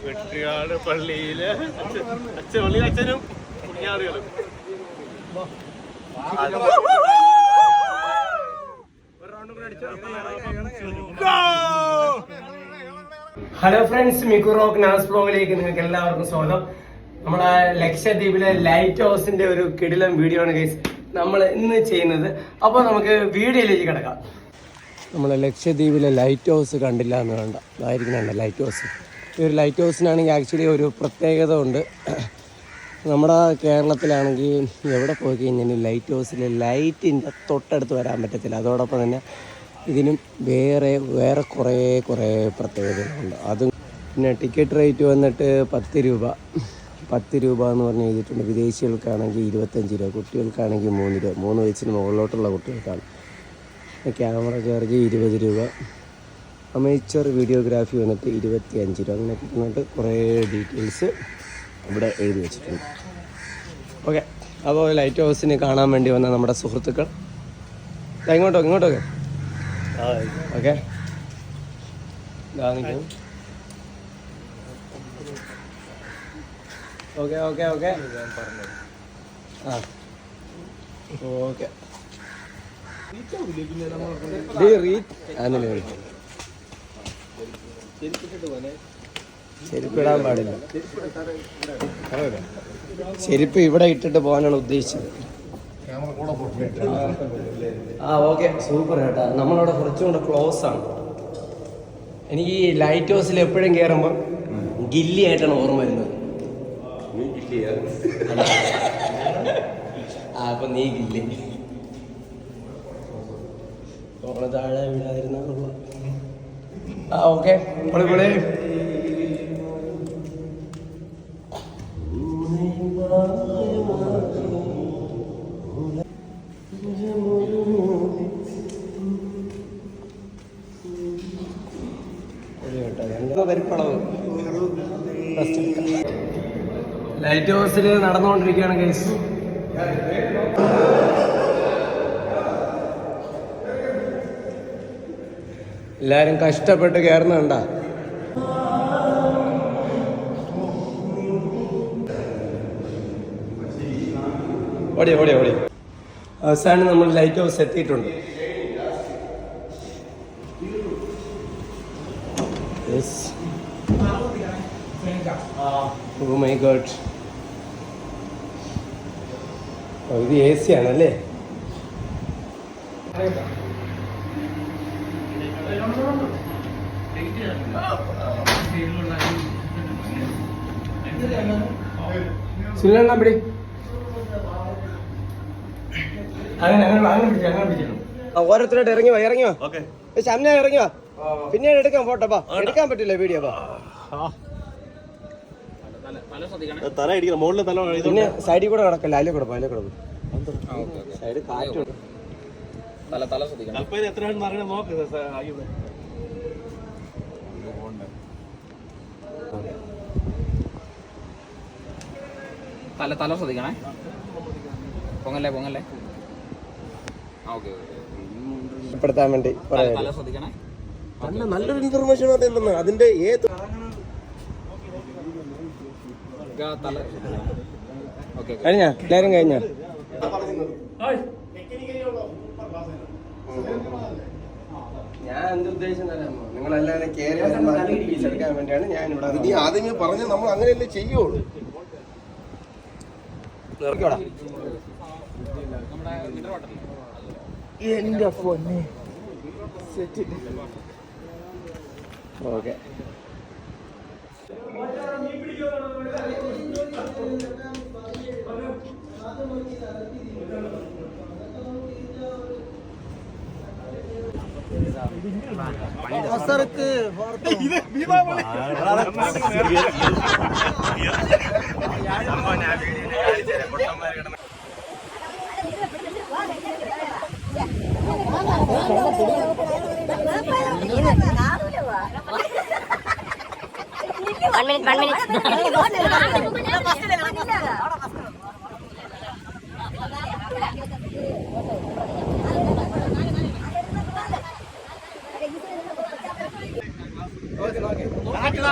വെട്ടിയാട് പള്ളിയിലെ അച്ഛനും കുഞ്ഞാറുകളും. Hello friends, Miku rock നാസ് ബ്ലോഗിലേക്ക് നിങ്ങൾക്ക് എല്ലാവർക്കും സ്വാഗതം. നമ്മളെ ലക്ഷദ്വീപിലെ ലൈറ്റ് ഹൗസിന്റെ ഒരു കിടിലൻ വീഡിയോ ആണ് ഗൈസ് നമ്മൾ ഇന്ന് ചെയ്യുന്നത്. അപ്പോൾ നമുക്ക് വീഡിയോയിലേക്ക് കിടക്കാം. നമ്മളെ ലക്ഷദ്വീപിലെ ലൈറ്റ് ഹൗസ് കണ്ടില്ല എന്ന് വേണ്ട, അതായിരിക്കണം ലൈറ്റ് ഹൗസ്. ഈ ഒരു ലൈറ്റ് ഹൗസിനാണെങ്കിൽ ആക്ച്വലി ഒരു പ്രത്യേകത ഉണ്ട്. നമ്മുടെ കേരളത്തിലാണെങ്കിൽ എവിടെ പോയി കഴിഞ്ഞാൽ ലൈറ്റ് ഹൗസിൽ ലൈറ്റിൻ്റെ തൊട്ടടുത്ത് വരാൻ പറ്റത്തില്ല. അതോടൊപ്പം തന്നെ ഇതിനും വേറെ കുറേ പ്രത്യേകതകളുണ്ട്. അതും പിന്നെ ടിക്കറ്റ് റേറ്റ് വന്നിട്ട് 10 രൂപ എന്ന് പറഞ്ഞ് എഴുതിയിട്ടുണ്ട്. വിദേശികൾക്കാണെങ്കിൽ 25 രൂപ, കുട്ടികൾക്കാണെങ്കിൽ 3 രൂപ, 3 വയസ്സിന് മുകളിലോട്ടുള്ള കുട്ടികൾക്കാണ്. ക്യാമറ ചാർജ് 20 രൂപ, അമേച്ചർ വീഡിയോഗ്രാഫി വന്നിട്ട് 25 രൂപ. അങ്ങനെ കിട്ടുന്നിട്ട് കുറേ ഡീറ്റെയിൽസ് ഇവിടെ എഴുതി വെച്ചിട്ടുണ്ട്. ഓക്കെ, അപ്പോൾ ലൈറ്റ് ഹൗസിന് കാണാൻ വേണ്ടി വന്ന നമ്മുടെ സുഹൃത്തുക്കൾ ഇങ്ങോട്ടൊക്കെ ഓക്കെ ഓക്കെ ഓക്കെ ഓക്കെ ആ ഓക്കെ ചെരുപ്പിടാൻ പാടില്ല. ചെരുപ്പ് ഇവിടെ ഇട്ടിട്ട് പോകാനാണ് ഉദ്ദേശിച്ചത്. ആ ഓക്കെ, സൂപ്പർ കേട്ടാ. നമ്മളവിടെ കുറച്ചും കൂടെ ക്ലോസ് ആണ്. എനിക്ക് ഈ ലൈറ്റ് ഹൗസിൽ എപ്പോഴും കയറുമ്പോൾ ഗില്ലി ആയിട്ടാണ് ഓർമ്മ വരുന്നത്. ആ അപ്പൊ നീ ഗില്ലി താഴെ വീടാതിരുന്ന. ആ ഓക്കെ, പൊളി. ലൈറ്റ് ഹൗസിൽ നടന്നുകൊണ്ടിരിക്കുകയാണ് ഗൈസ്. എല്ലാരും കഷ്ടപ്പെട്ട് കയറുന്നുണ്ടാ. ഓടി അവസാനം നമ്മൾ ലൈറ്റ് ഹൗസ് എത്തിയിട്ടുണ്ട്. Oh my God. ഇത് AC ആണല്ലേ? സുനിലെണ്ണ പിടി. അങ്ങനെ പിടിക്കണം. ഓരോരുത്തരോട്ട് ഇറങ്ങിയോ ശംന ഇറങ്ങിയോ. പിന്നീട് എടുക്കാൻ പോട്ടപ്പാ, എടുക്കാൻ പറ്റില്ല വീഡിയോ. പിന്നെ സൈഡിൽ കൂടെ കിടക്കല്ല, അതിലെ കൂടെ സൈഡ് കാറ്റുണ്ട്. തല ശ്രദ്ധിക്കണേ. പൊങ്ങല്ലേ പ്പെടുത്താൻ വേണ്ടി നല്ലൊരു ഇൻഫർമേഷൻ അതിന്റെ ഏത് കഴിഞ്ഞ എല്ലാരും കഴിഞ്ഞ. ഞാൻ എന്ത് ഉദ്ദേശം തരാമോ, നിങ്ങളെല്ലാവരും കേരളെടുക്കാൻ വേണ്ടിയാണ് ഞാൻ ഇവിടെ. ആദ്യമേ പറഞ്ഞ് നമ്മൾ അങ്ങനെയല്ലേ ചെയ്യുള്ളൂ. എന്റെ പൊന്നെ സെറ്റ്. Okay, One minute.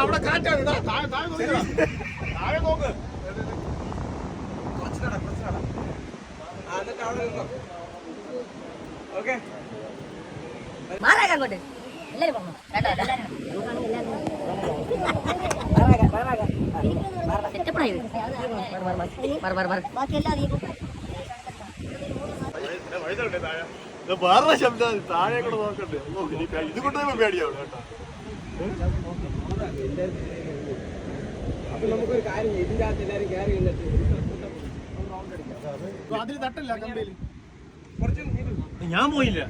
അവിടെ കാറ്റാണ് താഴെ നോക്ക്. മാറാകോട്ട് എല്ലാരും പറഞ്ഞു വേറെ ശബ്ദം താഴെ കൂടെ നോക്കണ്ടേ. ഇത് കൊണ്ടുപോയി പേടിയാവും കേട്ടോ. അപ്പൊ നമുക്കൊരു കാര്യം ഇതിന്റെ അകത്ത് എല്ലാവരും കയറി നിന്നിട്ട് അതിന് തട്ടില്ല കമ്പയിൽ. ഞാൻ പോയില്ല.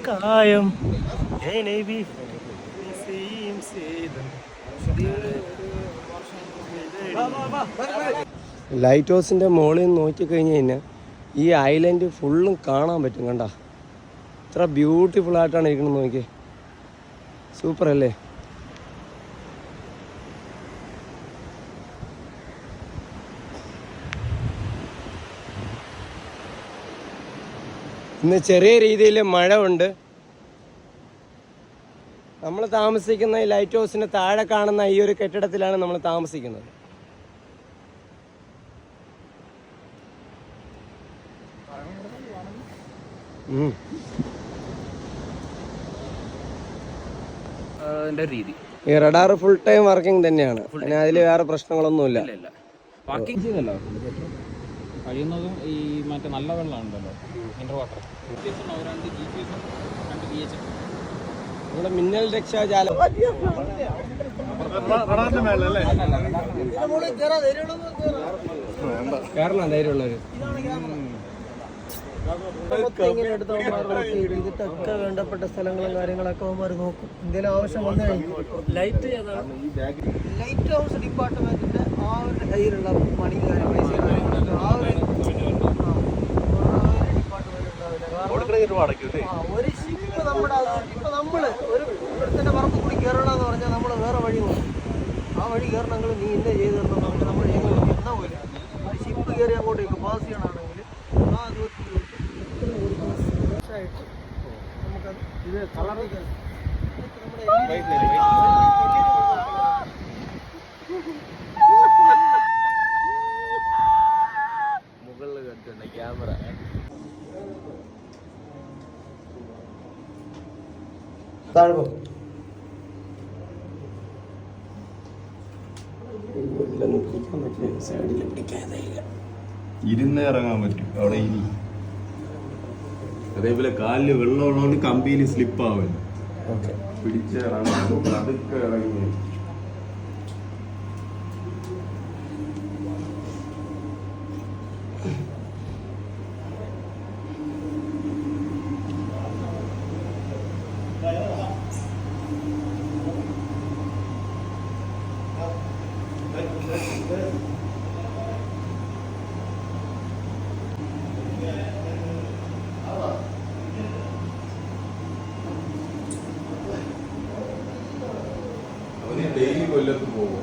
കായം ലൈറ്റ് ഹൗസിന്റെ മുകളിൽ നിന്ന് നോക്കിക്കഴിഞ്ഞ് കഴിഞ്ഞാൽ ഈ ഐലൻഡ് ഫുള്ളും കാണാൻ പറ്റും. കണ്ട ഇത്ര ബ്യൂട്ടിഫുൾ ആയിട്ടാണ് ഇരിക്കുന്നത്. നോക്കിയേ, സൂപ്പർ അല്ലേ? ഇന്ന് ചെറിയ രീതിയിൽ മഴ ഉണ്ട്. നമ്മൾ താമസിക്കുന്ന ഈ ലൈറ്റ് ഹൗസിന് താഴെ കാണുന്ന ഈ ഒരു കെട്ടിടത്തിലാണ് നമ്മൾ താമസിക്കുന്നത്. രീതി ഈ റഡാർ ഫുൾ ടൈം വർക്കിംഗ് തന്നെയാണ്. പിന്നെ അതിൽ വേറെ പ്രശ്നങ്ങളൊന്നുമില്ല. പാർക്കിംഗ് ചെയ്തല്ലോ കഴിയുന്നതും ഈ മറ്റേ നല്ല വെള്ളം ഉണ്ടല്ലോ, ഇൻഡർ വാട്ടർ. ഇവിടെ മിന്നൽ രക്ഷാജാലം കാരണം ധൈര്യമുള്ളവര് ഇതൊക്കെ വേണ്ടപ്പെട്ട സ്ഥലങ്ങളും കാര്യങ്ങളൊക്കെ അവന്മാർ നോക്കും. എന്തെങ്കിലും ആവശ്യം വന്നു കഴിഞ്ഞു ലൈറ്റ് ഹൗസ് ഡിപ്പാർട്ട്മെന്റിന്റെ ആ ഒരു കയ്യിലുള്ള മണി കാര്യങ്ങളൊക്കെ ആ ഒരു ഒരു ഷിപ്പ് നമ്മുടെ ഇപ്പൊ നമ്മള് ഒരു ഇവിടുത്തെ പറമ്പ് കൂടി കയറണമെന്ന് പറഞ്ഞാൽ നമ്മൾ വേറെ വഴി നോക്കും. ആ വഴി കയറണമെങ്കിൽ നീ ഇന്ന ചെയ്ത് തരണം പറഞ്ഞാൽ നമ്മൾ എന്നാ പോലെ ഒരു ഷിപ്പ് കയറി അങ്ങോട്ടേക്ക് പാസ് ചെയ്യണമെങ്കിൽ ആ ദൂരത്തിൽ നമുക്കത് ഇത് കളറിക്കാൻ മുകളിൽ കെട്ടുണ്ട് ക്യാമറ. ഇരുന്ന് ഇറങ്ങാൻ പറ്റും അവിടെ. ഇനി അതേപോലെ കാലില് വെള്ളം ഉള്ളതുകൊണ്ട് കമ്പിയിൽ സ്ലിപ്പാവില്ല. പിടിച്ചിറങ്ങാൻ അതൊക്കെ ഇറങ്ങി. ഡെയിലി കൊല്ലത്ത് പോകും.